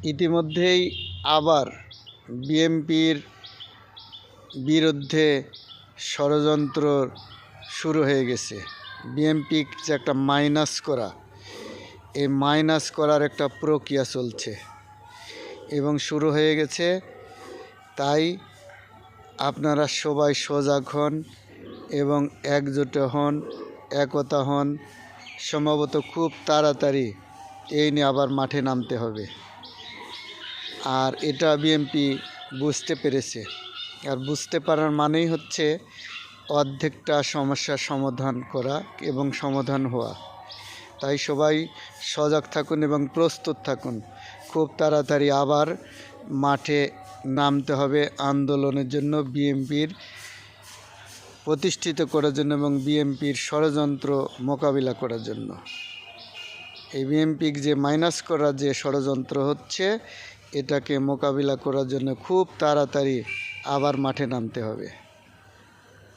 ইতিমধ্যেই আবার বিএনপির বিরুদ্ধে ষড়যন্ত্র শুরু হয়ে গেছে। বিএনপি যে একটা মাইনাস করা, এই মাইনাস করার একটা প্রক্রিয়া চলছে এবং শুরু হয়ে গেছে। তাই আপনারা সবাই সজাগ হন এবং একজোট হন, একতা হন। সম্ভবত খুব তাড়াতাড়ি এই নিয়ে আবার মাঠে নামতে হবে। আর এটা বিএনপি বুঝতে পেরেছে। আর বুঝতে পারার মানেই হচ্ছে অর্ধেকটা সমস্যার সমাধান করা এবং সমাধান হওয়া। তাই সবাই সজাগ থাকুন এবং প্রস্তুত থাকুন। খুব তাড়াতাড়ি আবার মাঠে নামতে হবে আন্দোলনের জন্য, বিএনপির প্রতিষ্ঠিত করার জন্য এবং বিএনপির ষড়যন্ত্র মোকাবিলা করার জন্য। এই বিএনপি যে মাইনাস করার যে ষড়যন্ত্র হচ্ছে, এটাকে মোকাবিলা করার জন্য খুব তাড়াতাড়ি আবার মাঠে নামতে হবে।